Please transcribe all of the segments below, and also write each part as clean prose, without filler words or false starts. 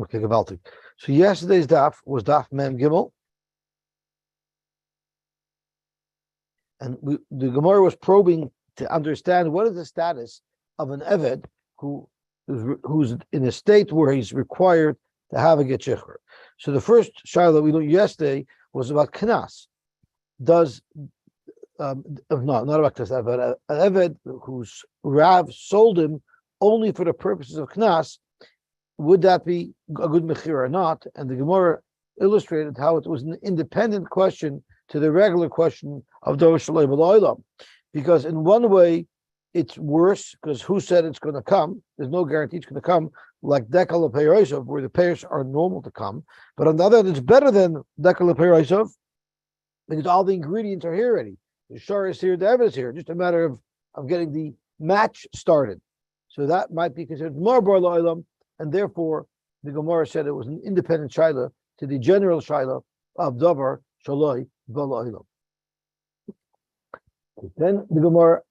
Okay, gewaltig. So yesterday's daf was daf Mem Gimel, and the Gemara was probing to understand what is the status of an eved who's in a state where he's required to have a get shecher. So the first shaila we learned yesterday was about knas. Does not about knas, but an eved whose Rav sold him only for the purposes of knas, would that be a good mechir or not? And the Gemara illustrated how it was an independent question to the regular question of Dover Shalei B'Lo'olam. Because in one way, it's worse, because who said it's going to come? There's no guarantee it's going to come, like Dekal Peiroisov, where the payers are normal to come. But on the other hand, it's better than Dekal Peiroisov, because all the ingredients are here already. The shor is here, the evidence is here, just a matter of getting the match started. So that might be considered more Bar Lo'olam, and therefore the Gemara said it was an independent shaila to the general shaila of Davar Shaloi B'Lo'olam. Then the Gemara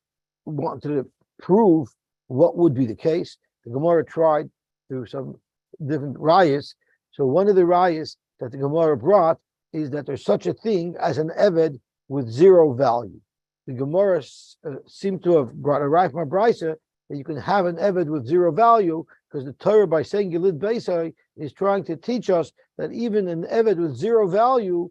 wanted to prove what would be the case. The Gemara tried through some different rayas. So one of the rayas that the Gemara brought is that there's such a thing as an eved with zero value. The Gemara seemed to have brought a raya from a brisa that you can have an eved with zero value, because the Torah, by saying Gilid Beisai, is trying to teach us that even an eved with zero value,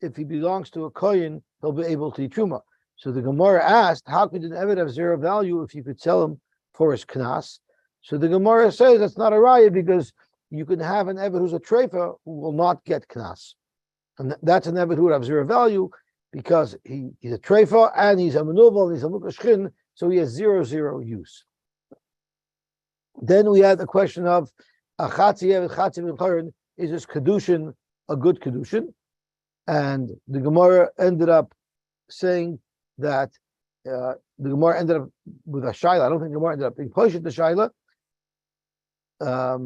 if he belongs to a kohen, he'll be able to eat truma. So the Gemara asked, how could an eved have zero value if you could sell him for his knas? So the Gemara says that's not a raya, because you can have an eved who's a treifa who will not get knas. And that's an eved who would have zero value, because he's a treifa and he's a menuvel, he's a mukashchin, so he has zero use. Then we had the question of achatzi eved chatzi v'chayin, is this kedushin a good kedushin? And the Gemara ended up saying that the Gemara ended up with a shaila. I don't think the Gemara ended up being pushed the shaila. But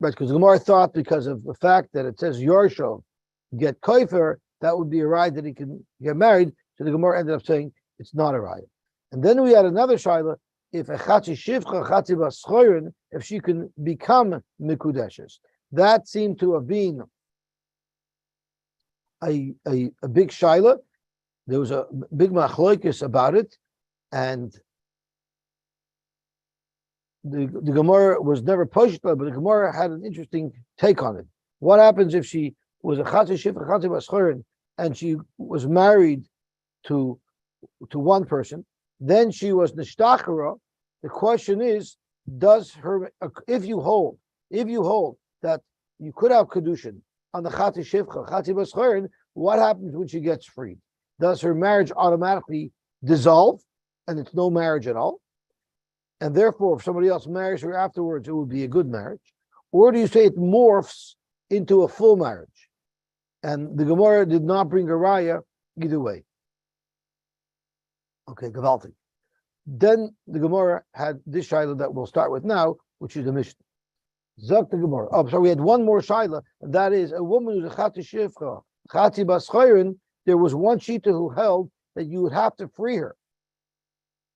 because the Gemara thought, because of the fact that it says Yorsho get koifer, that would be a ride that he can get married. So the Gemara ended up saying it's not a ride. And then we had another shaila, if a chatzi shivcha chatzi baschorin, if she can become mikudeshes. That seemed to have been a big shaila. There was a big machloikis about it, and the Gemara was never pushed, but the Gemara had an interesting take on it. What happens if she was a chatzi shivcha chatzi baschorin and she was married to one person, then she was nishtachara? The question is, does her, if you hold that you could have kedushin on the chatzi shivcha chatzi baschorin, what happens when she gets freed? Does her marriage automatically dissolve and it's no marriage at all? And therefore, if somebody else marries her afterwards, it would be a good marriage? Or do you say it morphs into a full marriage? And the Gemara did not bring a raya either way. Okay, gewaltig. Then the Gemara had this shaila that we'll start with now, which is the Mishnah. Zok the Gemara. Oh, sorry, we had one more shaila, and that is a woman who's a chatzi shivcha, chatzi baschorin. There was one shita who held that you would have to free her.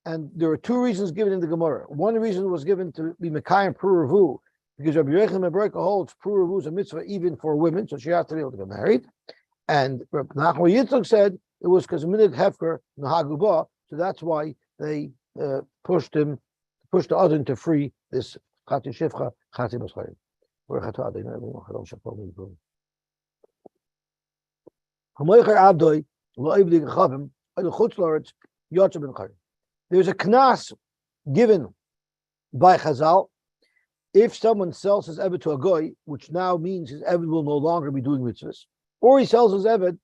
And there are two reasons given in the Gemara. One reason was given to be Mekayim Puravu, because Rabbi Yechon Mebreka holds Puravu is a mitzvah even for women, so she has to be able to get married. And Rabbi Nachman Yitzchak said it was because Minig Hefker Nahaguba, so that's why they pushed the other to free this Chati Shivcha, Chati Bascharim. There's a knas given by Chazal if someone sells his eved to a goy, which now means his eved will no longer be doing mitzvahs, or he sells his eved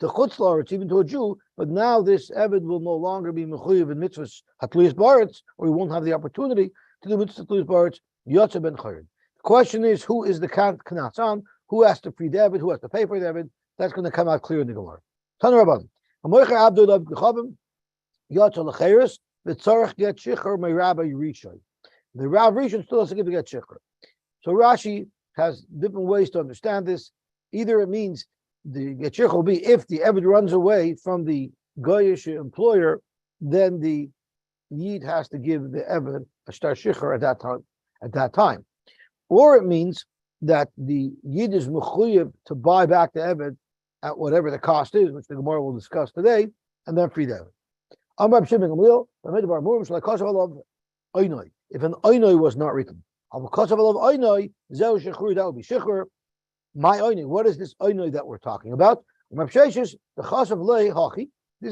to chutz la'aretz, even to a Jew, but now this eved will no longer be mechuyev in mitzvahs hatluyas baretz, or he won't have the opportunity to do mitzvahs hatluyas baretz. Yotze ben chayrin. The question is, who is the knas on? Who has to free the eved? Who has to pay for the eved? That's going to come out clear in the Gemara. Tanu Rabban. Amoicher Abdul Gechavim Yotze lecheres v'tzarech get shichar my Rabbi Rishon. The Rav Rishon still has to give to get shichar. So Rashi has different ways to understand this. Either it means the get shichar will be if the eved runs away from the goyish employer, then the yid has to give the eved a shtar shichar at that time. or it means that the Yid is mechuyev to buy back the Eved at whatever the cost is, which the Gemara will discuss today, and then free the Eved. If an oinoi was not written, that would be shechur. My oinoi, what is this oinoi that we're talking about? This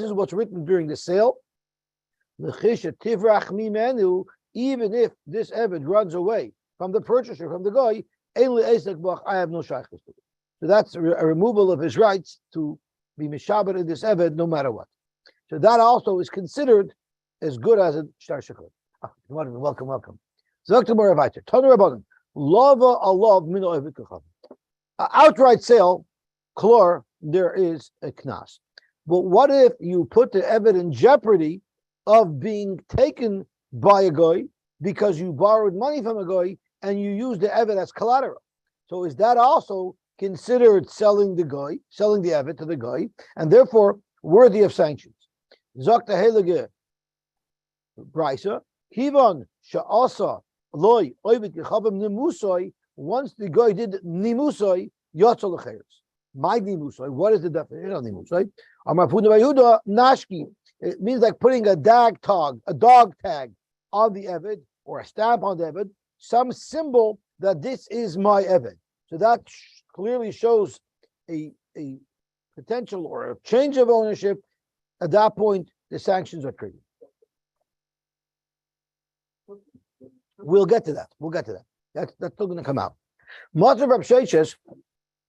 is what's written during the sale. Even if this Eved runs away from the purchaser, from the guy, I have no shaykhus to it. So that's a removal of his rights to be mishaber in this Eved no matter what. So that also is considered as good as a shtar shechur. Welcome. Outright sale, klor, there is a knas. But what if you put the Eved in jeopardy of being taken by a guy because you borrowed money from a guy and you use the Eved as collateral? So is that also considered selling the Eved to the guy, and therefore worthy of sanctions? Zok the Heilige Brisa, Kivon Sha'asa Loi Oivit Yechavim Nimusoi, once the guy did Nimusoi, Yotzol Lecheres. My Nimusoi, what is the definition of Nimusoi? Amar Puna Vayuda Nashki. It means like putting a dog tag on the Eved, or a stamp on the Eved, some symbol that this is my Eved. So that clearly shows a potential or a change of ownership. At that point, the sanctions are triggered. We'll get to that. That's still going to come out. Matzah Rav Sheshes,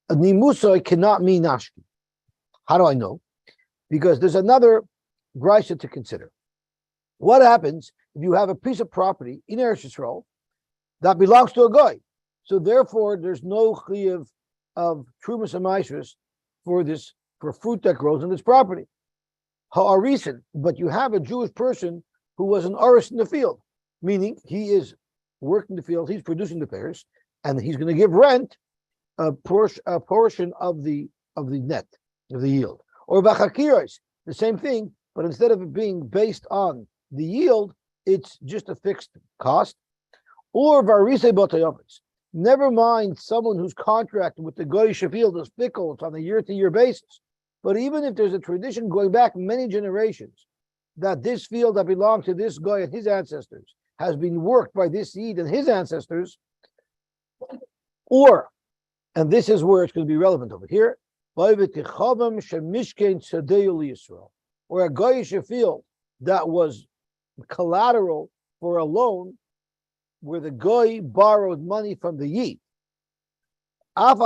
a nimusoi cannot mean nashki. How do I know? Because there's another brisa to consider. What happens if you have a piece of property in Eretz Yisrael that belongs to a guy? So therefore, there's no chiyuv of trumas and maishras for fruit that grows on this property. Ha'arisin, but you have a Jewish person who was an aris in the field, meaning he is working the field, he's producing the pears, and he's going to give rent a portion of the net of the yield. Or bachakiros, the same thing, but instead of it being based on the yield, it's just a fixed cost. Or varise batayavis. Never mind someone who's contracted with the goyish field is fickle, it's on a year-to-year basis. But even if there's a tradition going back many generations that this field that belonged to this guy and his ancestors has been worked by this Yid and his ancestors, or, and this is where it's going to be relevant over here, or a goyish field that was collateral for a loan where the guy borrowed money from the Yid. Even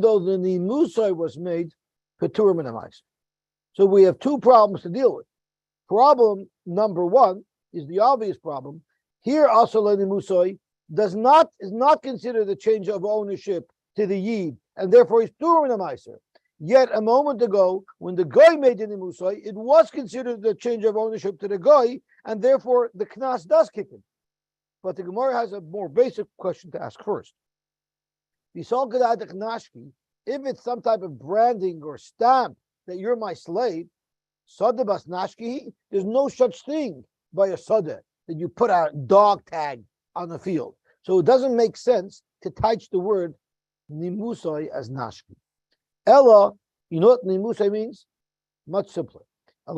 though the nimusai was made, so we have two problems to deal with. Problem number one is the obvious problem. Here, asaloi nimusai is not considered the change of ownership to the Yid, and therefore he's turim meiser. Yet a moment ago, when the guy made the nimusai, it was considered the change of ownership to the guy, and therefore the knas does kick in. But the Gemara has a more basic question to ask first. If it's some type of branding or stamp that you're my slave, sadebas nashki, there's no such thing by a sadeh that you put a dog tag on the field. So it doesn't make sense to touch the word nimusai as nashki. Ella, you know what nimusai means? Much simpler. It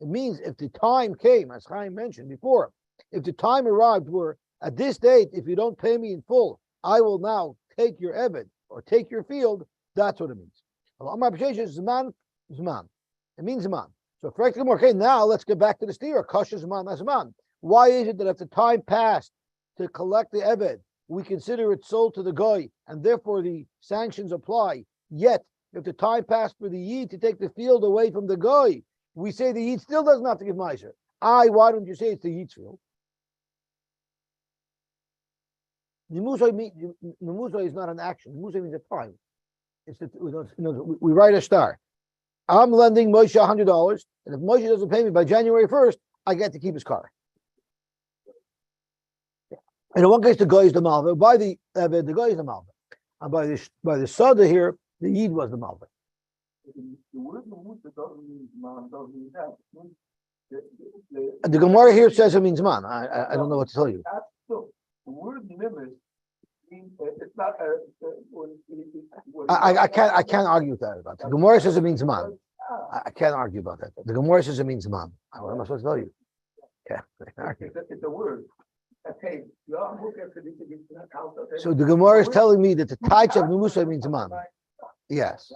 means if the time came, as Chaim mentioned before, if the time arrived where at this date, if you don't pay me in full, I will now take your Eved or take your field, that's what it means. It means Zman. So okay, now let's get back to the steer. Kasha Zman, that's Zman. Why is it that if the time passed to collect the Eved, we consider it sold to the guy, and therefore the sanctions apply? Yet, if the time passed for the Yid to take the field away from the guy, we say the Yid still doesn't have to give Meiser. Why don't you say it's the Yid's field? Nimusai is not an action. Nimusai means a time. It's we write a star. I'm lending Moshe $100, and if Moshe doesn't pay me by January 1st, I get to keep his car. And in one case, the guy is the malva. By the guy is the malva, and by the sada here, the Yid was the malva. The word Nimusai doesn't mean that. The Gemara here says it means man. I don't know what to tell you. So the word limit means it's not I can't argue with that about it. The Gemara says it means man. I can't argue about that. The Gemara says it means man. What am I supposed to tell you? Okay. It's a word. Okay. So the Gemara is telling me that the types of Musa means man. Yes.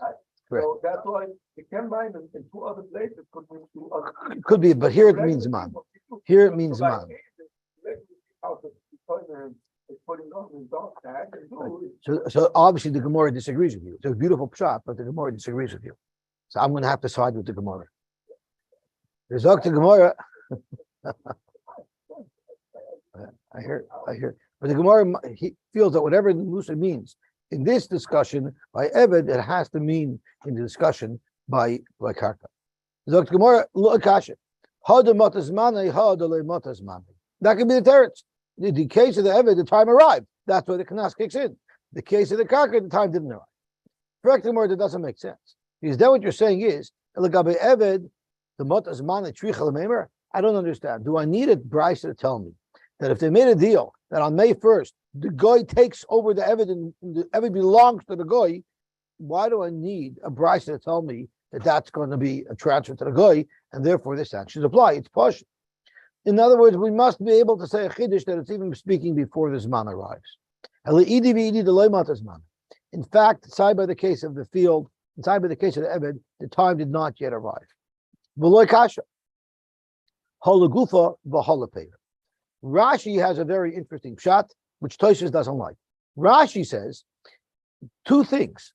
Correct. So that's why it can bind in two other places. Could be, but here it means man. Here it means man. So obviously the Gemara disagrees with you. It's a beautiful shot, but the Gemara disagrees with you. So I'm going to have to side with the Gemara. There's the Gemara. I hear. But the Gemara, he feels that whatever the Musa means in this discussion by Eved, it has to mean in the discussion by Karka. The Gemara, look at it. That could be the teretz. The case of the Eved, the time arrived. That's where the Knas kicks in. The case of the Karka, the time didn't arrive. Correct, the Gemara, that doesn't make sense. Because then what you're saying is, Eved, the Matas Mana Trichel Meimer, I don't understand. Do I need a Bryce to tell me that if they made a deal that on May 1st, the Goy takes over the Eved and the Eved belongs to the Goy, why do I need a Bryce to tell me that that's going to be a transfer to the Goy and therefore the sanctions apply? It's posh. In other words, we must be able to say a Chiddush that it's even speaking before the Zman arrives. In fact, side by the case of the field, inside by the case of the Eved, the time did not yet arrive. Rashi has a very interesting shot, which Tosfos doesn't like. Rashi says two things.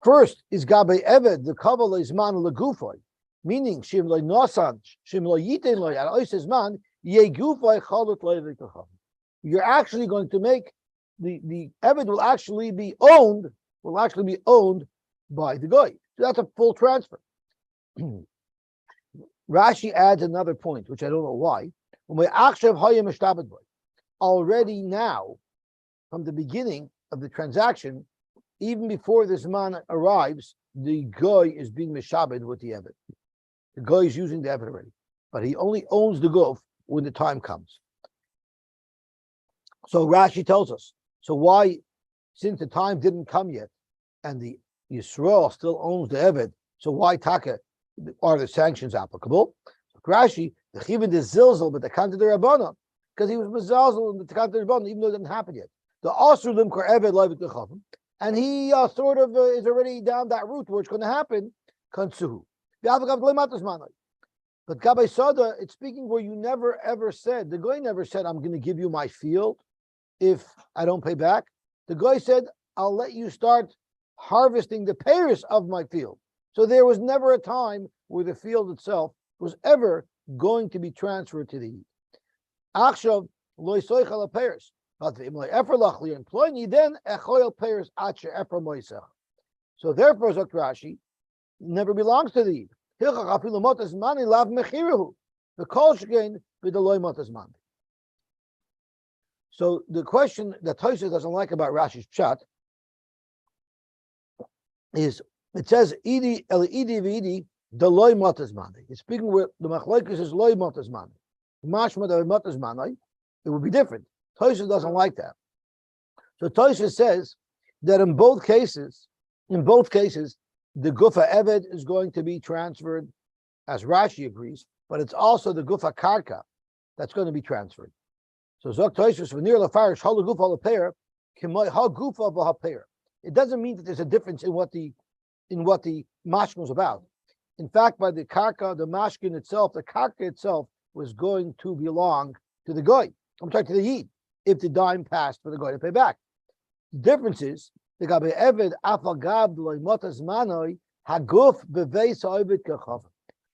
First is Gabe Eved, the Kavala is man legufoi, meaning Shim lo nosan, Shim lo yiten lo al oises man, ye gufoi chalut lo yevikachav. You're actually going to make the Eved will actually be owned by the Goy. So that's a full transfer. Rashi adds another point, which I don't know why. Already now, from the beginning of the transaction, even before this man arrives, the Goy is being mishabed with the Eved. The Goy is using the Eved already, but he only owns the Gof when the time comes. So Rashi tells us, so why, since the time didn't come yet, and the Yisrael still owns the Eved, so why Taka are the sanctions applicable? So Rashi, the Chivin is Zilzal, but the Kant of the Rabbana, because he was Mezalzel in the Kant of the Rabbana, even though it didn't happen yet. The Asur Limkar Eved Levet Lechavim, and he sort of is already down that route where it's going to happen. Kansuhu. But Gabay Sada, it's speaking where you never ever said, the guy never said, I'm going to give you my field if I don't pay back. The guy said, I'll let you start harvesting the payers of my field. So there was never a time where the field itself was ever going to be transferred to the Yid. Achshav loy soichal payers. But then echoil payers acher efer moisech. So therefore, Zok Rashi, never belongs to the Yid. Hilchach afilu motas mani lav mechiruhu. The kol shkein v'deloy motas mani. So the question that Tosfos doesn't like about Rashi's pshat is, it says idi el idi v'idi deloy motas mani. It's speaking where the machlokes is loy motas mani. Mashma de motas mani, it would be different. Tosfos doesn't like that. So Tosfos says that in both cases, the Gufa Eved is going to be transferred, as Rashi agrees, but it's also the Gufa Karka that's going to be transferred. So Zok Tosfos v'nir lefarish hal Gufa lepeir k'moy hal Gufa v'hapeir. It doesn't mean that there's a difference in what the mashkin was about. In fact, by the Karka, the mashkin itself, the Karka itself was going to belong to the Goy. I'm talking to the Yid, if the dime passed for the Goy to pay back. The difference is the Gabe Eved afagab loy motas manoi haguf beveis ha'ovid kechav.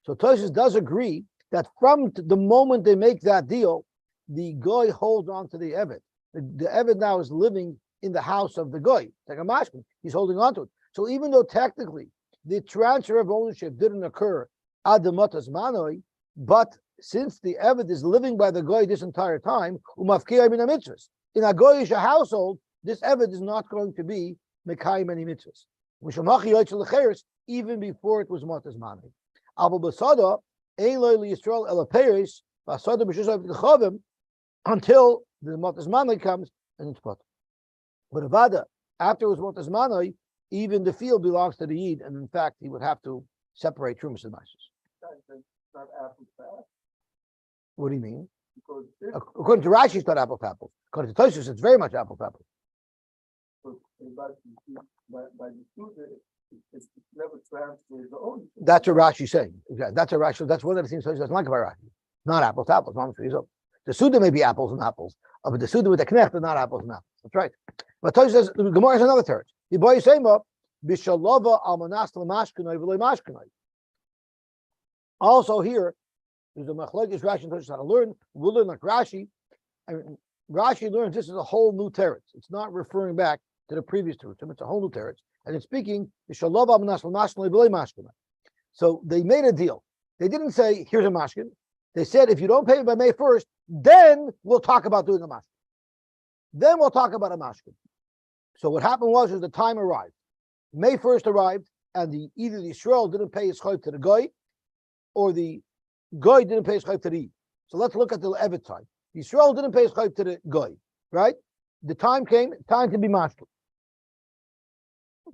So Tosfos does agree that from the moment they make that deal, the Goy holds on to the Eved. The Eved now is living in the house of the Goy, like a mashkin. He's holding on to it. So even though technically the transfer of ownership didn't occur ad the motas manoi, but since the Eved is living by the Goy this entire time, in a Goyish household, this Eved is not going to be Mekayim any mitzvahs. Even before it was Motas Mani. Abu Basada, Ein lo Yisrael ela peris v'asada b'shus ha'chavim until the Motas Manai comes and it's put. But Avada, after it was Motas Manai, even the field belongs to the Yid, and in fact, he would have to separate Trumas and Maisus. Not apples to apples. What do you mean? Because According to Rashi, it's not apple to apple. According to Tosfos, it's very much apple to apple. by the student, it's never transferred the ownership. That's what Rashi's saying. That's a Rashi. That's one of the things Tosfos doesn't like about Rashi. Not apples to apples. The Suda may be apples and apples, but the Suda with the Knecht are not apples and apples. That's right. But Tosfos says the Gemara has another term. Also here, there's a machlokes Rashi and Tosfos how to learn. We'll learn like Rashi. And Rashi learns this is a whole new teretz. It's not referring back to the previous teretz. It's a whole new teretz, and it's speaking. So they made a deal. They didn't say here's a mashkin. They said if you don't pay by May 1st, then we'll talk about doing a mashkin. Then we'll talk about a mashkin. So what happened was the time arrived. May 1st arrived, and either the Yisrael didn't pay his chayv to the guy, or the guy didn't pay his chayv to the Yid. So let's look at the Evet time. The Yisrael didn't pay his chayv to the guy, right? The time came, time to be mashkin.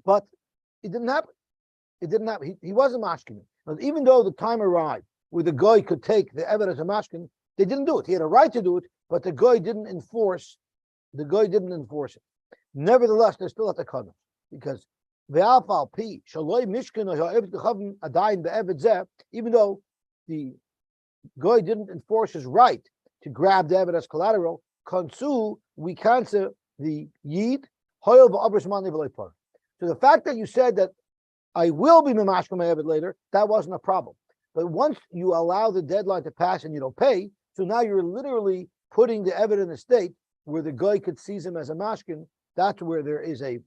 But it didn't happen. It didn't happen. He wasn't mashkin. Even though the time arrived where the guy could take the Evet as a mashkin, they didn't do it. He had a right to do it, but the guy didn't enforce. The guy didn't enforce it. Nevertheless, they're still at the corner because ve'afal pi shaloi mishkan ha'eved adayin be'eved zeh. Even though the guy didn't enforce his right to grab the Evet as collateral, konsu we cancel the yid hoyel v'abris mani v'leipar. So the fact that you said that I will be memashkel my Evet later, that wasn't a problem. But once you allow the deadline to pass and you don't pay, so now you're literally putting the Evet in a state where the guy could seize him as a mashkin. That's where there is a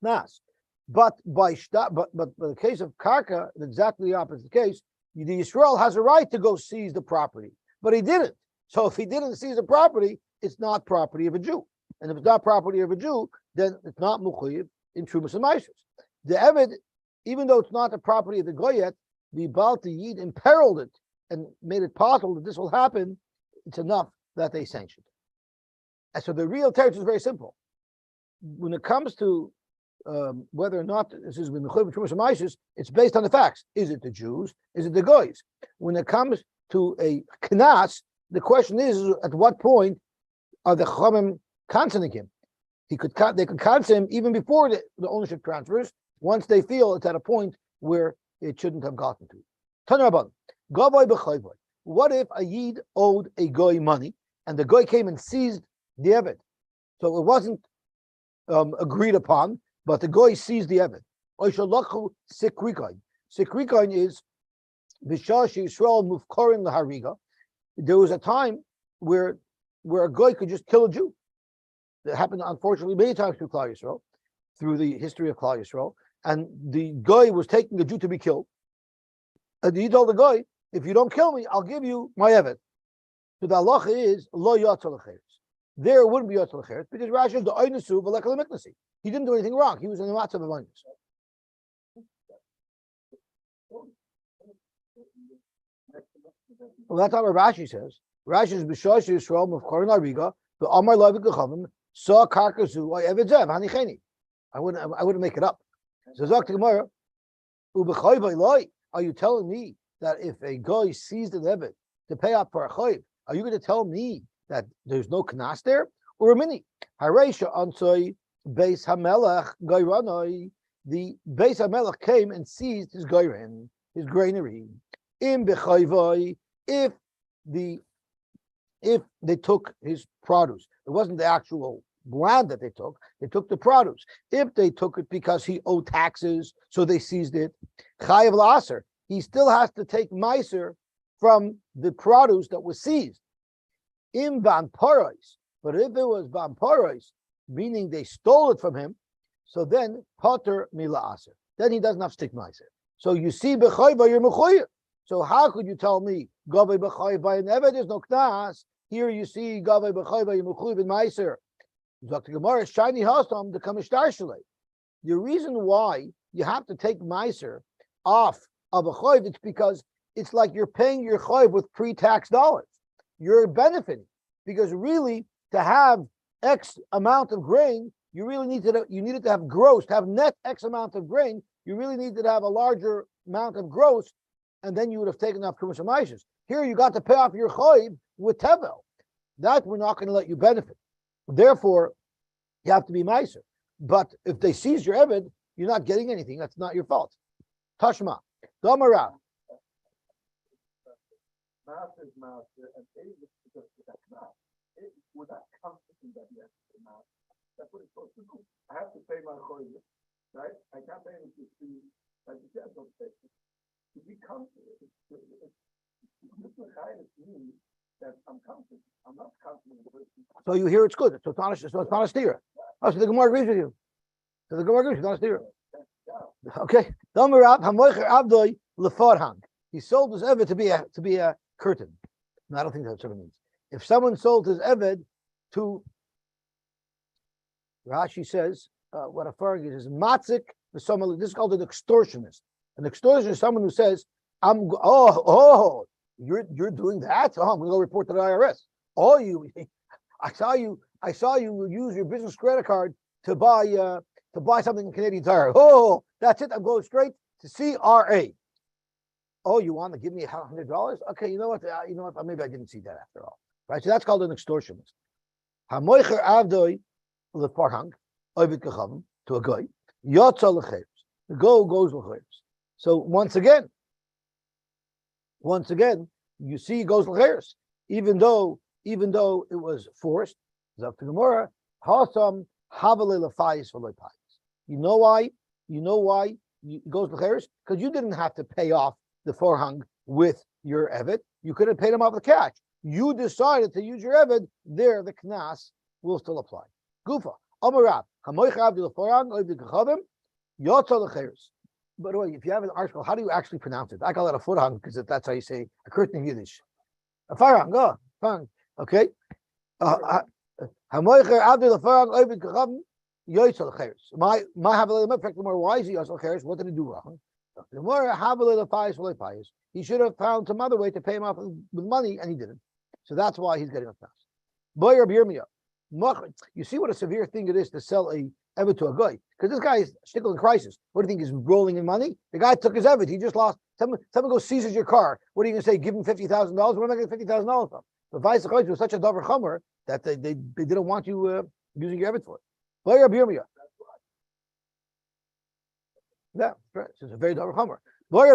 knas. But the case of karka, exactly the opposite case. The Yisrael has a right to go seize the property, but he didn't. So if he didn't seize the property, it's not property of a Jew. And if it's not property of a Jew, then it's not muchayiv in Trumas and Maisus. The Evet, even though it's not the property of the Goyet, the Baal Yid imperiled it and made it possible that this will happen. It's enough that they sanctioned. And so the real teretz is very simple. When it comes to whether or not this is with Mechuyev Trumas and Maisus, it's based on the facts. Is it the Jews? Is it the Goyes? When it comes to a knas, the question is at what point are the Chachamim canceling him? They could cancel him even before the ownership transfers, once they feel it's at a point where it shouldn't have gotten to. Tanarabban, Gavoy b'chayvoy. What if a Yid owed a Goy money and the Goy came and seized the Evet? So it wasn't agreed upon, but the Goy seized the Evet. Oishalachu sikrikain. Sikrikain is Vishashi Yisrael mufkorin lahariga. There was a time where a Goy could just kill a Jew. That happened, unfortunately, many times through Klal Yisrael, through the history of Klal Yisrael. And the Goy was taking a Jew to be killed. And he told the Goy, if you don't kill me, I'll give you my Evet. So the halacha is lo yatzal l'cheres. There wouldn't be yatzal l'cheres because Rashi is the oynesu v'lekal miknasi. He didn't do anything wrong. He was in the matzav of oynes. Well, that's not what Rashi says. Rashi is b'shosh Yisrael mufkorin ariga the Amar Lavik Lechavim saw karkazu I evedzev hanicheni. I wouldn't make it up. So Zok Gemara, ubechayv loy. Are you telling me that if a guy seized an evet to pay up for a chayv, are you going to tell me that there's no knas there? Or a mini hareisha ansoi beis hamelach gairanoi. The beis hamelach came and seized his gairan, his granary. In bechayvoi, if they took his produce, it wasn't the actual land that they took the produce. If they took it because he owed taxes, so they seized it, chayav la'aser, he still has to take meiser from the produce that was seized. In ban parais, but if it was ban parais, meaning they stole it from him, so then pater mila aser, then he doesn't have to take meiser. So you see, b'chayva you're mechuyev. So how could you tell me gavei b'chayva and ever there's no knas? Here you see gavei b'chayva you're mechuyev in meiser. Dr. Gemara shiny hasam to come shtarshele. The reason why you have to take meiser off of a chayv, it's because it's like you're paying your chayv with pre-tax dollars. You're benefiting because really to have X amount of grain, you really needed to have gross, to have net X amount of grain. You really needed to have a larger amount of gross, and then you would have taken off Trumas Hamaisis. Here you got to pay off your chayv with tevel. That we're not going to let you benefit. Therefore, you have to be meiser. But if they seize your eved, you're not getting anything. That's not your fault. Tashma, Domarav. Master is master, and we're not comfortable that he has to pay master. That's what it's supposed to do. I have to pay my choices, right? I can't pay him to see, like you said, don't pay. To be comfortable, this means that I'm comfortable. I'm not comfortable. So you hear it's good. So it's not a steer. Oh, so the Gemara agrees with you. So the Gemara agrees, it's not a steer. Okay. Domarav hamoicher avdoi lefarhang. He sold his eved to be a curtain. No, I don't think that's what it means. If someone sold his eved to, Rashi says, what a farg is matzik. This is called an extortionist. An extortionist is someone who says, you're doing that? Oh, I'm going to go report to the IRS. Oh, I saw you use your business credit card to buy something in Canadian Tire. Oh, that's it. I'm going straight to CRA. Oh, you want to give me $100? Okay, you know what? Maybe I didn't see that after all. Right? So that's called an extortionist. Hamoicher avdoi lefarhang oivit kachavim, to a guy. Yotza lecheres. The go goes lecheres. So once again, you see, he goes lecheres, even though it was forced. Zok to Gemara, hasam havale lefayis v'loy payis. You know why? It goes lecheres because you didn't have to pay off the forhang with your eved. You could have paid him off the cash. You decided to use your eved. There, the knas will still apply. Gufa amarav hamoich avdi leforhang oivdi kachavim yotza lecheres. By the way, if you have an article, how do you actually pronounce it? I call it a forhang because that's how you say a curtain in Yiddish. A farhang, farhang. Okay. Hamoicher avdi leforhang oivdi kachavim yotza lecheres. My havelei effect more. Why is he yotza lecheres? What did he do wrong? He should have found some other way to pay him off with money, and he didn't. So that's why he's getting a pass. Boy Rabbi Yirmiyah, you see what a severe thing it is to sell a eved to a guy, because this guy is stickle in crisis. What do you think is rolling in money? The guy took his eved. He just lost. Someone goes seizes your car. What are you going to say? Give him $50,000. Where am I getting $50,000 from? The vice was such a davar chomer that they didn't want you using your eved for it. Boy Rabbi Yirmiyah. Yeah, right. So it's a very double chomer. What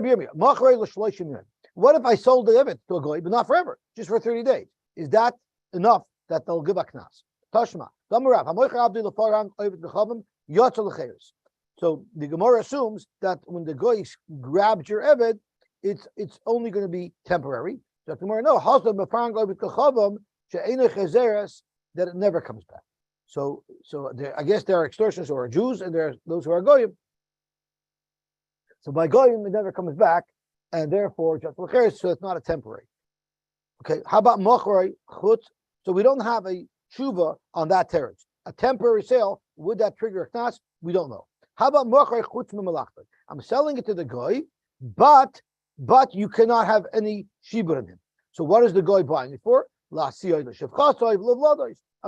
if I sold the eved to a goy, but not forever, just for 30 days? Is that enough that they'll give a knas? Tashma. So the Gemara assumes that when the goy grabs your eved, it's only going to be temporary. So the Gemara that it never comes back. So I guess there are extortionists who are Jews, and there are those who are goyim. So by goyim, it never comes back, and therefore, so it's not a temporary. Okay, how about mochrei chutz? So we don't have a tshuva on that terrace. A temporary sale, would that trigger a knas? We don't know. How about mochrei chutz mimalachta? I'm selling it to the goy, but you cannot have any shibur in him. So what is the goy buying it for? I'm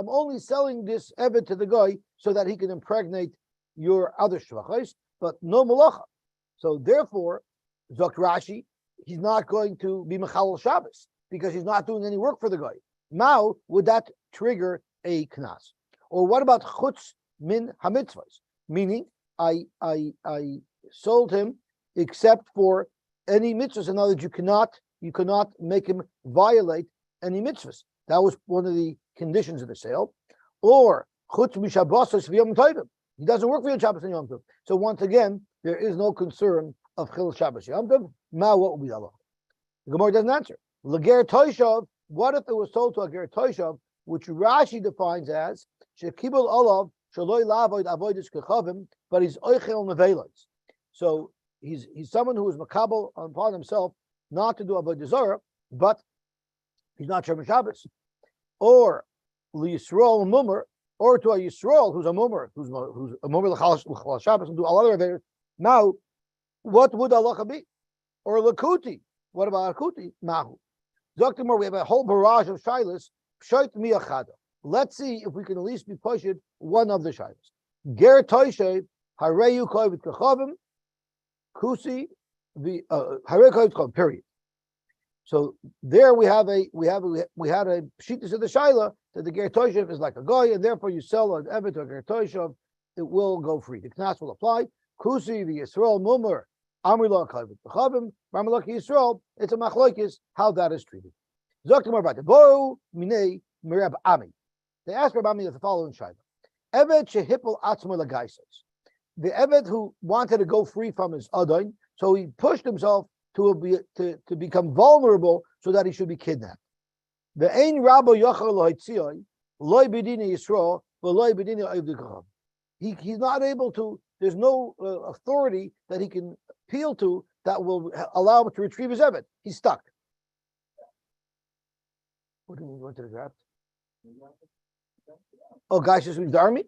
only selling this eved to the goy so that he can impregnate your other shvachos, but no malacha. So therefore, Zok Rashi, he's not going to be Mechalel Shabbos because he's not doing any work for the guy. Now, would that trigger a knas? Or what about chutz min hamitzvahs? Meaning, I sold him except for any mitzvahs. In other words, you cannot make him violate any mitzvahs. That was one of the conditions of the sale. Or chutz mishabosas v'yom tovim. He doesn't work for Yom Shabbos and Yom Tov. So once again, there is no concern of Chil Shabbos Yom Tov. Now what will be the law? The Gemara doesn't answer. L'ger Toishav, what if it was sold to a Ger Toishav, which Rashi defines as Shekibul Olav Shaloi Lavoid Avoidis Kechavim, but he's Oichel Nevelos. So he's someone who is makabel upon himself not to do Avodah Zarah, but he's not Shem Shabbos. Or L'Yisrael Mummer, or to a Yisrael who's a mummer, who's a mummer l'chal Shabbos and do all other avers. Now, what would halacha be? Or lakuti, What about akuti? Mahu. Doktimor, we have a whole barrage of shilas. Shoit miyachada. Let's see if we can at least be pushed one of the shilas. Ger toishe hareyu koivit kachavim kusi the hareyu koivit kachavim. Period. So there we had a pshitus of the shaila that the ger toishev is like a goy, and therefore you sell an evet to a ger toishev, it will go free. The knas will apply. Kusi the Yisrael mumur amrila koivit kachavim. Ramilaki Yisrael. It's a machlokes how that is treated. Zoktim more about the bo minei mirab ami. They asked Rabbi Ami the following shaila: Evet shehipol atzmo lagaisos. The evet who wanted to go free from his adon, so he pushed himself to become vulnerable so that he should be kidnapped. The ein rabo yachal loitzioi loy bedini Yisrael v'loy bedini avdikacham. He's not able to. There's no authority that he can appeal to that will allow him to retrieve his evet. He's stuck. What do you mean? Went to the draft? Oh, guys, just leave the army.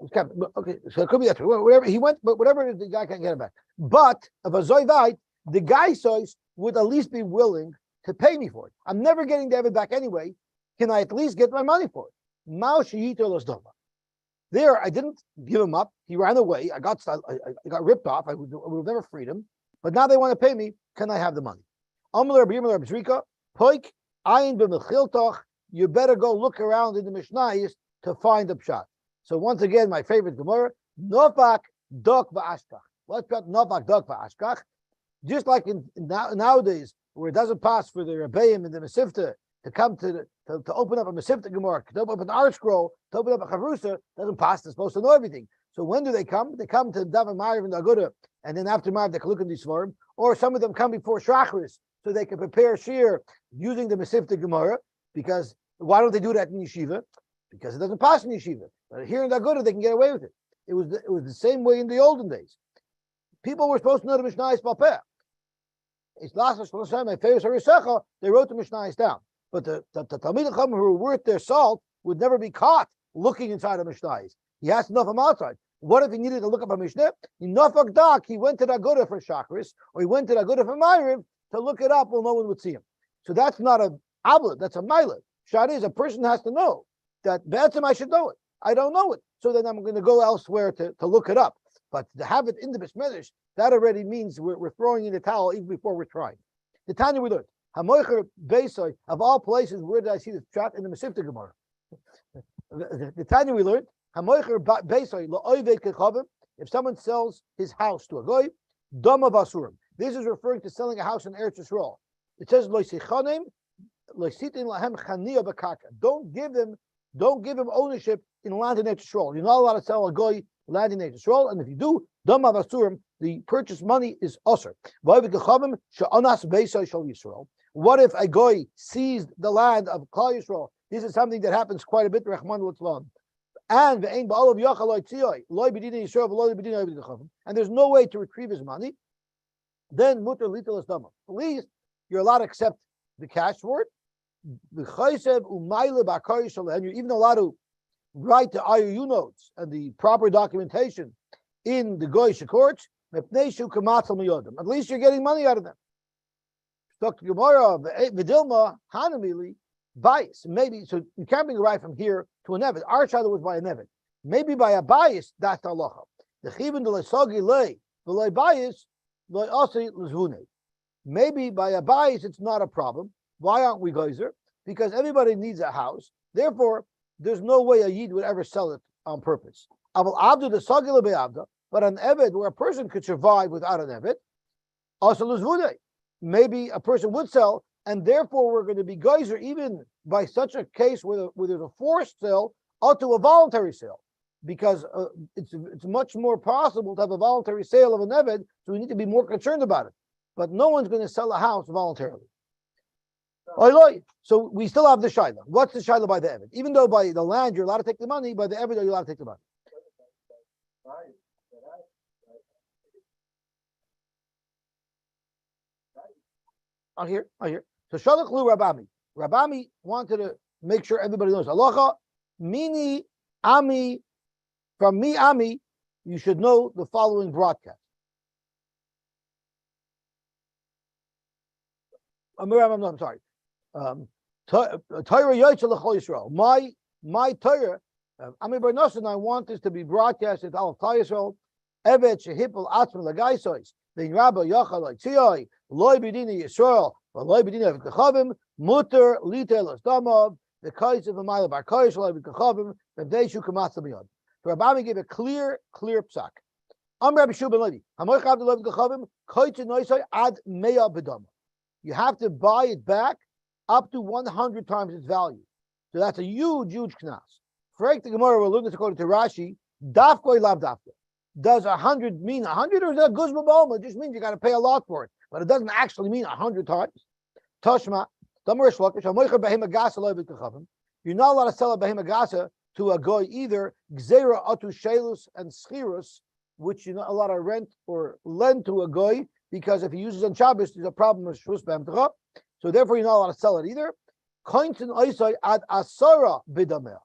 Okay, so it could be that. Whatever he went, but whatever it is, the guy can't get it back. But if a zoivite, the guy says would at least be willing to pay me for it. I'm never getting the evet back anyway. Can I at least get my money for it? Mao sheyito losdova. There, I didn't give him up. He ran away. I got ripped off. I would have never freed him. But now they want to pay me. Can I have the money? Poik ayin b'mechiltoch. You better go look around in the Mishnayos to find the pshat. So once again, my favorite Gemara, Novak Dok Va'ashkach. What's about Novak Dok Va'ashkach? Just like nowadays, where it doesn't pass for the Rebbeim and the Mesivta to come to open up a Mesivta Gemara, to open up an art scroll, to open up a Chavrusa, doesn't pass. They're supposed to know everything. So when do they come? They come to Davan Ma'ariv and Aguda, and then after Ma'ariv they can look at these form, or some of them come before Shachris, so they can prepare shir using the Mesivta Gemara. Because why don't they do that in yeshiva? Because it doesn't pass in yeshiva. But here in Daguda, they can get away with it. It was the same way in the olden days. People were supposed to know the Mishnayos Balpeh. It's last my favorite Harisecha, they wrote the Mishnayos down. But the Talmid Chacham who were worth their salt would never be caught looking inside the Mishnayos. He has to know from outside. What if he needed to look up a Mishnah? In Nafak Dak, he went to Daguda for Shachris, or he went to Daguda for Ma'ariv to look it up, well, no one would see him. So that's not a Abla, that's a Mailet. Shad is a person has to know that Be'etzim I should know it. I don't know it. So then I'm going to go elsewhere to look it up. But to have it in the Bismedish, that already means we're throwing in the towel even before we're trying. The Tanya we learned, Hamoicher Beisai, of all places, where did I see this shot? In the Mesivta Gemara. The Tanya we learned, Hamoicher Beisai, La'oived Kechavim, if someone sells his house to a goy, Dama Vasurim. This is referring to selling a house in Eretz Yisrael. It says, Loisichanim, don't give him ownership in land in Eretz Yisrael. You're not allowed to sell a goy land in Eretz Yisrael, and if you do, the purchase money is usher. What if a goy seized the land of Klal Yisrael? This is something that happens quite a bit. And there's no way to retrieve his money. Then mutar litelas dama. At least you're allowed to accept the cash for it. And you're even allowed to write the IOU notes and the proper documentation in the Goyish courts. At least you're getting money out of them. Maybe, so you can't bring a right from here to a nevet. Our child was by a nevet. Maybe by a bias, that's the halacha. The chivin de lesogi lei, the lei bias, lei also lezvune. Maybe by a bias, it's not a problem. Why aren't we geyser? Because everybody needs a house. Therefore, there's no way a yid would ever sell it on purpose. But an eved, where a person could survive without an eved, also lezvune. Maybe a person would sell, and therefore we're going to be geyser even by such a case where there's a forced sale or to a voluntary sale, because it's much more possible to have a voluntary sale of an eved, so we need to be more concerned about it. But no one's going to sell a house voluntarily. So we still have the shaila. What's the shaila by the eved? Even though by the land you're allowed to take the money, by the eved you're allowed to take the money. I hear. So Shalach Lu Rabami. Rabami wanted to make sure everybody knows. Halacha, mini, ami, from me, ami, you should know the following broadcast. I'm sorry. Torah Yosy l'chol Yisrael. My Torah, Ami Bar Nosson, I want this to be broadcasted to all of Klal Yisrael. Evet shehipol atzma l'gaisos. Bein Rabba Yachal like Tziyoi. Loi b'dina Yisrael. Loi b'dina v'kachavim. Muter liter l'sdamav. The kais of the mile bar kais loi v'kachavim. V'vdeishu kamatza b'yod. So Rabbi gave a clear psak. Rabbi Shubin Levi. Hamoich avdi loi v'kachavim. Kaitz noisai ad meya b'dama. You have to buy it back up to 100 times its value. So that's a huge knas. Freik the Gemara, we're looking according to Rashi, dafkoi lav dafka. Does 100 mean 100 or is that guzma b'alma? It just means you got to pay a lot for it. But it doesn't actually mean 100 times. Toshma, you're not allowed to sell a behema gasa to a goy either, gzera atu shelus and schirus, which you're not allowed to rent or lend to a goy, because if he uses on Shabbos, there's a problem with shvus b'emtecha. So therefore, you're not allowed to sell it either. Kointin oisai ad asara bidamel.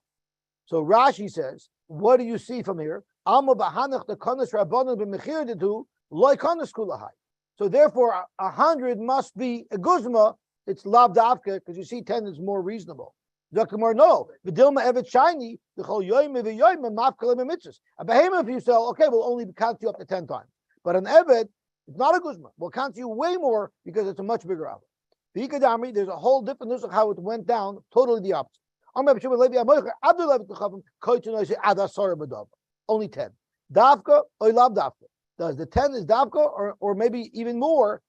So Rashi says, what do you see from here? Alma b'hanach the konas rabbanon b'mechir dedu loy konas kulahai. So therefore, 100 must be a guzma. It's lav davka because you see 10 is more reasonable. Zakamar no. V'dilma evet shiny the chol yoyim v'yoyim mafkalim mitzvahs. A behemoth, if you sell, okay, we'll only count you up to 10 times. But an evet, it's not a guzma. We'll count you way more because it's a much bigger avot. The Ikadamri, there's a whole different news of how it went down, totally the opposite. Only 10. Davka or lav davka. Does the 10 is davka or maybe even more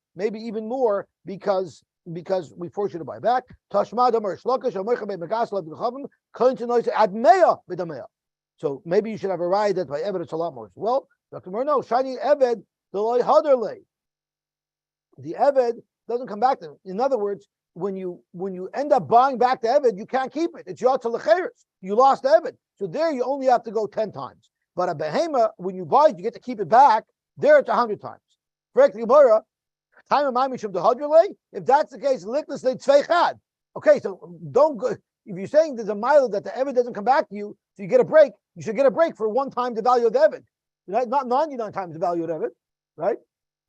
because we force you to buy back. So maybe you should have a ride that by Eved it's a lot more. Well, Dr. Morno, shiny Eved, the Eved doesn't come back to them. In other words, when you end up buying back the Eved, you can't keep it. It's Yotza Lecheres. You lost the Eved. So there you only have to go 10 times. But a behema, when you buy it, you get to keep it back. There it's 100 times. If that's the case, okay, so don't go. If you're saying there's a mile that the Eved doesn't come back to you, so you get a break, you should get a break for one time the value of the Eved. Right? Not 99 times the value of the Eved, right?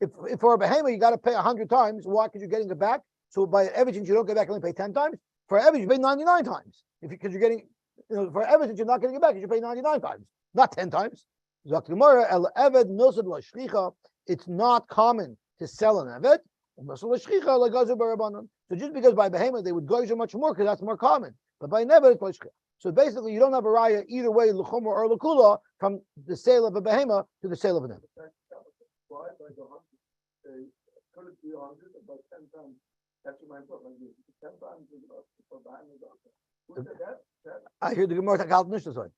If for a behema you got to pay 100 times, why? Because you're getting it back. So by evidence you don't get back, you only pay 10 times. For evidence you pay 99 times. Because you're getting, for evidence you're not getting it back, you should pay 99 times, not 10 times. It's not common to sell an eved. So just because by behema they would goyzer much more because that's more common, but by never it's l'shchich. So basically you don't have a raya either way, l'chumra or l'kula, from the sale of a behema to the sale of an eved. Why? Like 100, could it be 100 about 10 times? That's my point. Like 10 times is about for buying a doctor. I hear the Gemara takalt nicht so.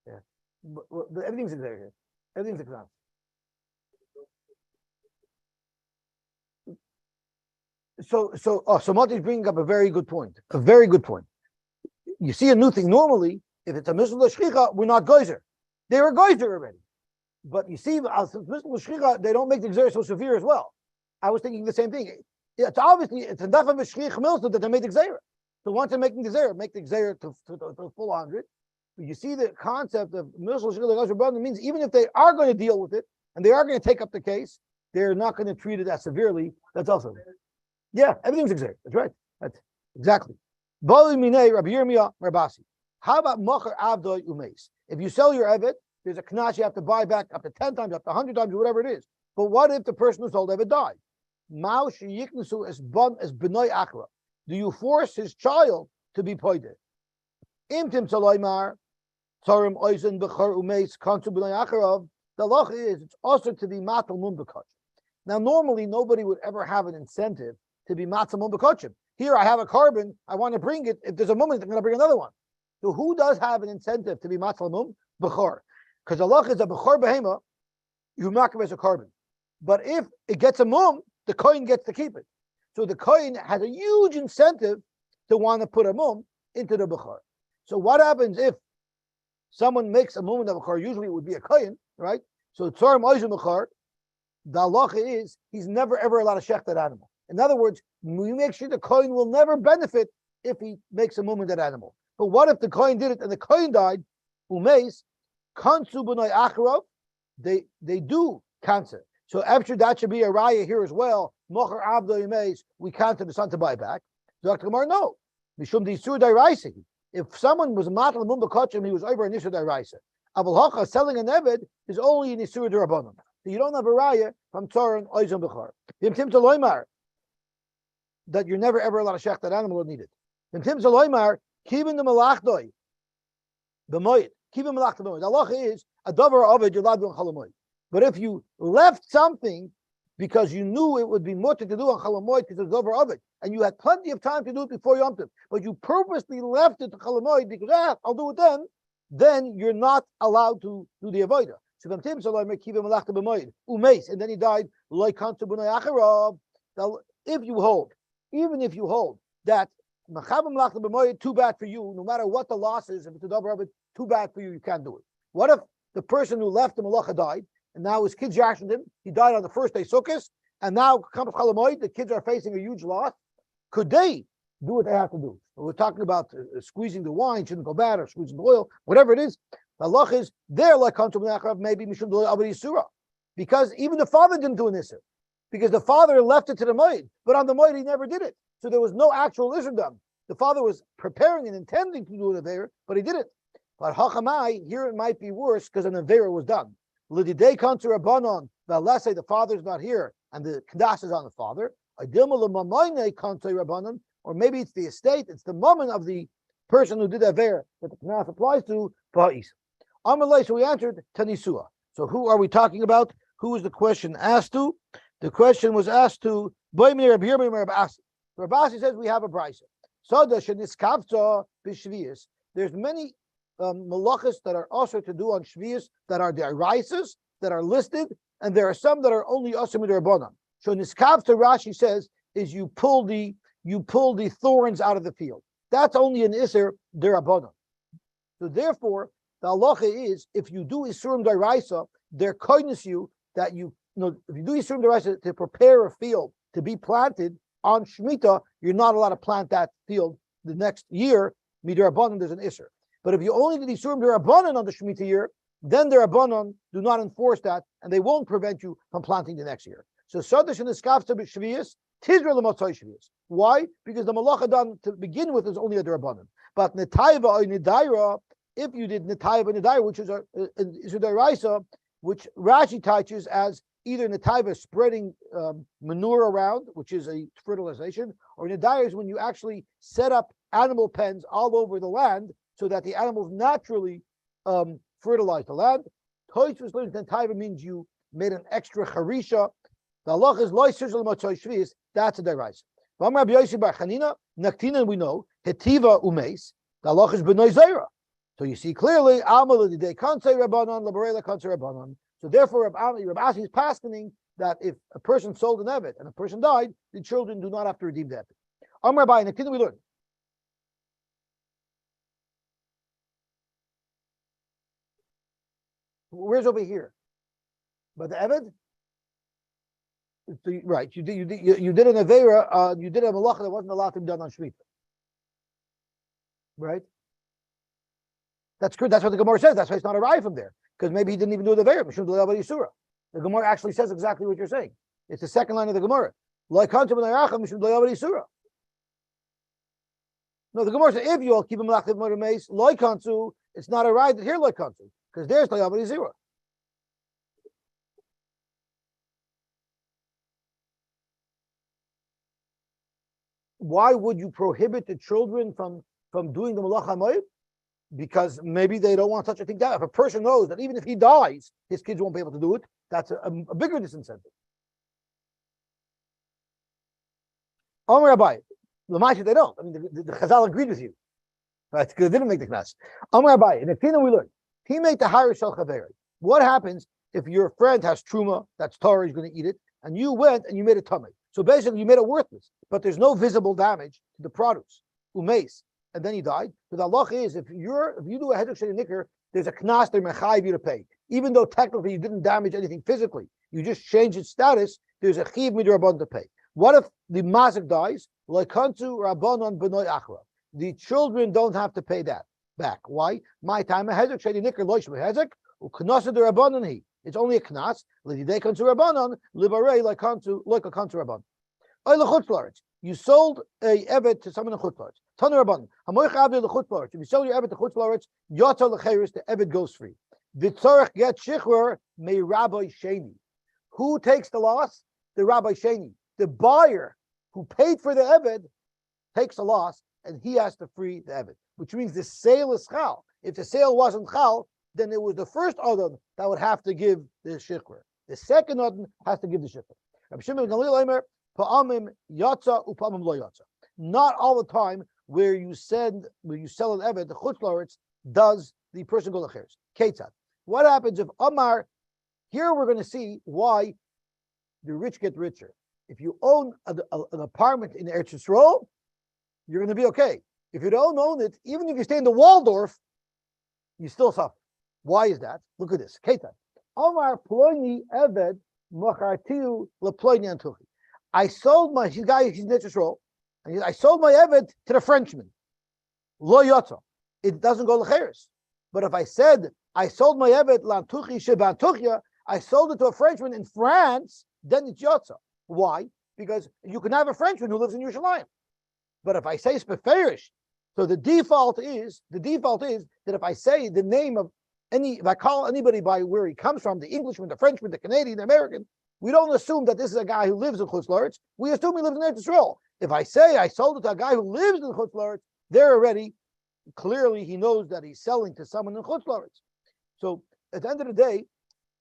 Yeah, but everything's in there. Everything's in there. So Marty's bringing up a very good point. A very good point. You see a new thing. Normally, if it's a misl l'shchicha, we're not geyser. They were geyser already. But you see, they don't make the gzeira so severe as well. I was thinking the same thing. It's obviously it's enough of a shchich milsa that they made the gzeira. So once they're making the gzeira, make the gzeira to full 100. But you see the concept of milsa shchich means even if they are going to deal with it and they are going to take up the case, they're not going to treat it as severely. That's also yeah, everything's gzeira. That's right. That's exactly. How about mocher avdoi umeis? If you sell your evet, there's a knas you have to buy back up to 10 times, up to 100 times, or whatever it is. But what if the person who sold evet died? Do you force his child to be poided? The law is it's also to be matal mum b'kach. Now, normally nobody would ever have an incentive to be matal mum b'kachim. Here I have a carbon, I want to bring it. If there's a moment, I'm going to bring another one. So who does have an incentive to be matal mum? B'chor. Because Allah is a b'chor behema, you mark him as a carbon. But if it gets a mum, the kohen gets to keep it. So the kohen has a huge incentive to want to put a mum into the b'chor. So what happens if someone makes a mum in the b'chor? Usually it would be a kohen, right? So tzorim oizim b'chor, the halacha is he's never ever allowed to shech that animal. In other words, we make sure the kohen will never benefit if he makes a mum in that animal. But what if the kohen did it and the kohen died? Umeis kansu b'noi acharov, they do cancer. So after that should be a raya here as well. Mocher abdo yameis, we counted the son to buy back. Dr. Gemara, no. Mishum disur dairaisa. If someone was matal mum b'kachim, he was over an isur dairaisa. Aval hacha, selling an eved is only an isur derabanan. So you don't have a raya from Torah and oizam b'char. Vim tim to loymar, that you're never ever allowed to shech that animal or need it. Vim tim to loymar, kivin the malachdoi, b'moyed, kivin malach b'moyed. The halacha is a davar oved you're allowed to do on chalamoyed. But if you left something because you knew it would be mutter to do on chalamoyed because it's over of it, and you had plenty of time to do it before Yom Tov, but you purposely left it to chalamoyed because I'll do it then you're not allowed to do the avodah. So and then he died. If you hold, even if you hold that too bad for you, no matter what the loss is, if it's a double of it, too bad for you, you can't do it. What if the person who left the malacha died, and now his kids reacted him? He died on the first day Sukkot, and now comes Chalamoid, the kids are facing a huge loss. Could they do what they have to do? We're talking about squeezing the wine, shouldn't go bad, or squeezing the oil, whatever it is. The halach is they're like maybe Mishum Abadi Surah. Because even the father didn't do an Isser. Because the father left it to the Moed, but on the Moed he never did it. So there was no actual Isser done. The father was preparing and intending to do an Aveir, but he didn't. But Hachamai, here it might be worse because an Aveir was done. L'didei kantor abanon, let's say the father's not here and the knas is on the father. Or maybe it's the estate, it's the moment of the person who did Aveir that the knas applies to. So we answered Tanisua. So who are we talking about? Who is the question asked to? The question was asked to Boimir Rabasi. Rabasi says we have a brisa. There's many malachas that are also to do on shvius that are deraisas that are listed, and there are some that are only asim derabanan. So niskavta, Rashi says, is you pull the thorns out of the field. That's only an iser derabanan. So therefore, the halacha is if you do isurim deraisa, they're kindness you that if you do isurim deraisa to prepare a field to be planted on Shemitah, you're not allowed to plant that field the next year. Midirabanan, there's an iser. But if you only did isurim derabanan on the Shemitah year, then the Rabbanon do not enforce that, and they won't prevent you from planting the next year. So Sadash and the Skafta b'Shviyas, Tizra l'Matzai Shviyas. Why? Because the Malacha done to begin with is only a Rabbanon. But Netaiva or Nedaira, if you did Netaiva Nedaira, which is a Deraisa, which Rashi touches as either Netaiva spreading manure around, which is a fertilization, or Nedaira is when you actually set up animal pens all over the land so that the animals naturally fertilize the land. Toisus learns that Taiva means you made an extra charisha. The halach is loy sizzle matzoi shvius. That's a deraisa. Vam Rabbi Yosy bar Chanina naktina. We know hetiva umeis. The halach is b'noi zera. So you see clearly amal l'didei kansei rabbanon labarela kansei rabbanon. So therefore, Rabbi Asi is paskening that if a person sold an evet and a person died, the children do not have to redeem the evet. Am Rabbi naktina we learn. Where's over here? But the Eved? Right, you did an Aveira, you did a Malacha that wasn't allowed to be done on Shemitah. Right? That's good. That's what the Gemara says. That's why it's not a Rai from there. Because maybe he didn't even do the Aveira. The Gemara actually says exactly what you're saying. It's the second line of the Gemara. No, the Gemara says if you all keep a Malach of Mace, Loikansu, it's not a Rai that here Loikansu. Because there's Layavadi Zira. Why would you prohibit the children from doing the Malach HaMoed? Because maybe they don't want such a thing down. If a person knows that even if he dies, his kids won't be able to do it, that's a bigger disincentive. Amar Abai, Lamashi, they don't. I mean, the Chazal agreed with you. Right? Because they didn't make the Knas. Amar Abai, in the Tina we learned. He made the higher shel chaveri. What happens if your friend has truma, that's Torah, he's going to eat it, and you went and you made it tummy? So basically, you made it worthless, but there's no visible damage to the produce. Umeis, and then he died. So the halach is if you do a hedek sheni nicker, there's a knas there mechayiv you to pay, even though technically you didn't damage anything physically. You just changed its status. There's a chiv midrabban to pay. What if the mazik dies? Laikantu rabbanon b'noi achra. The children don't have to pay that back. Why? My time a hezek shady nicker loish hezek uknasa the rabbanon he. It's only a knas. L'didei kantu rabbanon, libarei like a kantu rabbanon. Oy lechutzlaretz. You sold a evet to someone in chutzlaretz. Tanu rabbanon. Hamoich avdi lechutzlaretz. If you sell your evet to chutzlaretz, yotza lecheres, the evet goes free. V'tzorach get shichur may rabbi sheni. Who takes the loss? The rabbi sheni. The buyer who paid for the evet takes a loss, and he has to free the evet, which means the sale is chal. If the sale wasn't chal, then it was the first adam that would have to give the shikhr. The second adam has to give the shikhr. Rabbi Shimon ben Gamliel Omer, pa'amim yatza upa'amim lo yatza. Not all the time where you sell an evet, the chutzlaretz, does the person go lecheres. Ketzad. What happens if Amar? Here we're going to see why the rich get richer. If you own an apartment in Eretz Yisrael, you're going to be okay. If you don't own it, even if you stay in the Waldorf, you still suffer. Why is that? Look at this. Ketan. Omar ploini eved machartiu leploini antuchi. I sold my he's in Eretz Yisrael, and I sold my eved to the Frenchman. Lo yotza. It doesn't go lecheres. But if I said I sold my eved lantuchi shebantuchia, I sold it to a Frenchman in France, then it's yotza. Why? Because you can have a Frenchman who lives in Yerushalayim. But if I say speferish, so the default is that if I say the name of if I call anybody by where he comes from, the Englishman, the Frenchman, the Canadian, the American, we don't assume that this is a guy who lives in Chutz La'aretz. We assume he lives in Eretz Yisrael. If I say I sold it to a guy who lives in Chutz La'aretz, there already clearly he knows that he's selling to someone in Chutz La'aretz. So at the end of the day,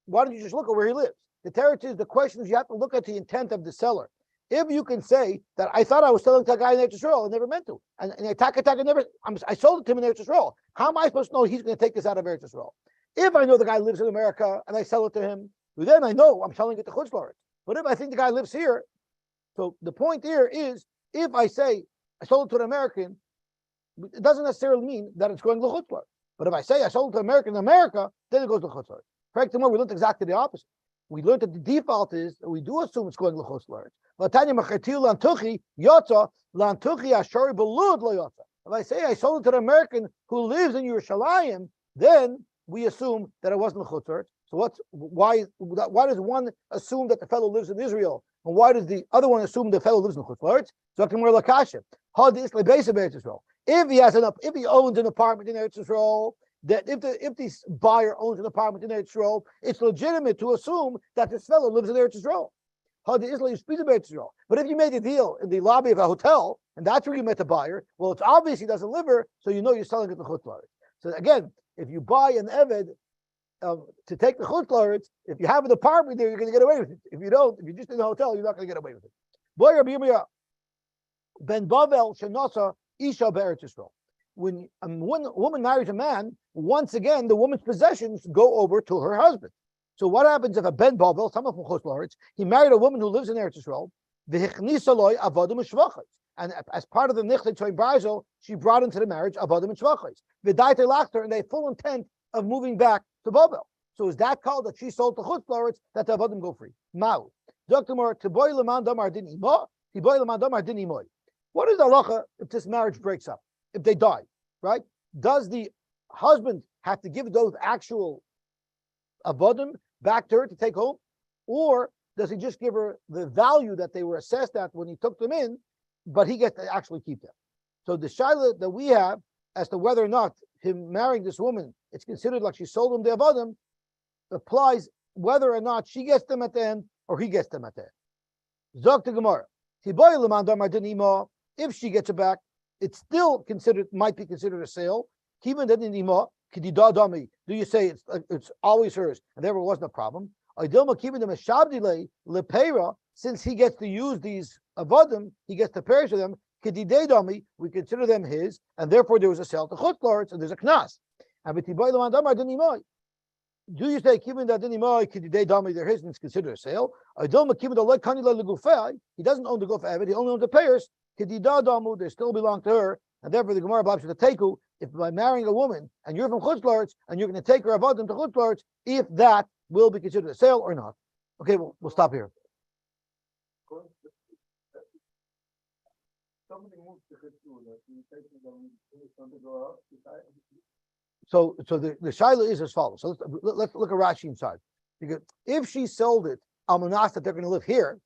why don't you just look at where he lives? The question is you have to look at the intent of the seller. If you can say that I thought I was selling to a guy in Eretz Yisrael, I never meant to, and I sold it to him in Eretz Yisrael. How am I supposed to know he's going to take this out of Eretz Yisrael? If I know the guy lives in America and I sell it to him, then I know I'm selling it to Chutz La'aretz. But if I think the guy lives here, so the point here is, if I say I sold it to an American, it doesn't necessarily mean that it's going to Chutz La'aretz. But if I say I sold it to an American in America, then it goes to Chutz La'aretz. Correct? Tomorrow we learned exactly the opposite. We learned that the default is that we do assume it's going to Chutz La'aretz. If I say I sold it to an American who lives in Yerushalayim, then we assume that it wasn't Chutz La'aretz. So why does one assume that the fellow lives in Israel, and why does the other one assume the fellow lives in Chutz La'aretz? If he owns an apartment in Eretz Yisrael, that if the buyer owns an apartment in Eretz Yisrael, it's legitimate to assume that this fellow lives in Eretz Yisrael. But if you made a deal in the lobby of a hotel, and that's where you met the buyer, well, it's obvious he doesn't live here, so you know you're selling it to Chutz La'aretz. So again, if you buy an eved to take the Chutz La'aretz, if you have an apartment there, you're going to get away with it. If you don't, if you're just in a hotel, you're not going to get away with it. Ben Bavel Shenasa Isha Be'eretz Yisrael. When a woman marries a man, once again, the woman's possessions go over to her husband. So what happens if a Ben Bavel, someone from Chutz La'aretz, he married a woman who lives in Eretz Yisrael, and as part of the Nichlet Toim Brazel, she brought into the marriage Avodim and Shvachos. And they full intent of moving back to Bavel. So is that called that she sold to Chutz La'aretz that the Avodim go free? Mau. What is the halacha if this marriage breaks up? If they die, right? Does the husband have to give those actual avodim back to her to take home, or does he just give her the value that they were assessed at when he took them in, but he gets to actually keep them? So the shaila that we have as to whether or not him marrying this woman, it's considered like she sold him the avodim, applies whether or not she gets them at the end or he gets them at the end. Zog to Gemara. If she gets it back, it's still might be considered a sale. Do you say it's always hers and therefore it wasn't a problem? Since he gets to use these avodim, he gets to perish with them. We consider them his, and therefore there was a sale to Chutz La'aretz, and there's a knas. Do you say given that they're his and it's considered a sale? He doesn't own the gufa, he only owns the payers. They still belong to her, and therefore the Gemara believes to the teku. If by marrying a woman and you're from Chutz La'aretz and you're going to take her avodim to Chutz La'aretz, if that will be considered a sale or not. Okay, we'll stop here. So the shaila is as follows. So let's look at Rashi inside. Because if she sold it, almanas that they're going to live here,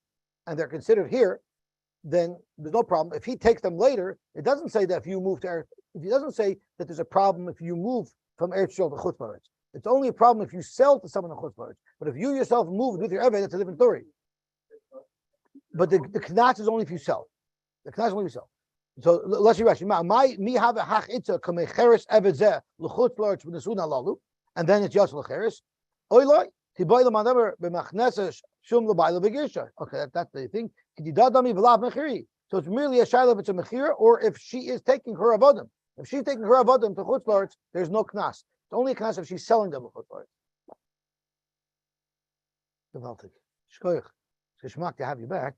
and they're considered here, then there's no problem. If he takes them later, it doesn't say that if you move to Eretz, if he doesn't say that there's a problem if you move from Eretz Yisrael to Chutz La'aretz. It's only a problem if you sell to someone in Chutz La'aretz. But if you yourself move with your Eved, it's a different story. But the Knas is only if you sell. The Knas is only if you sell. So let's see Rashi. My mi have a hach itza kamecheres Eved zeh l'chutz la'aretz v'nesuna lalu, and then it's just l'cheres. Oiloi tiboy l'manaber b'machneses shum l'bayla b'girsha. Okay, that's the thing. So it's merely a shayla if it's a mechira or if she is taking her avodim. If she's taking her avodim to chutz la'aretz, there's no knas. It's only a knas if she's selling them to chutz la'aretz. Gewaltig. Shkoyach. It's geschmack to have you back.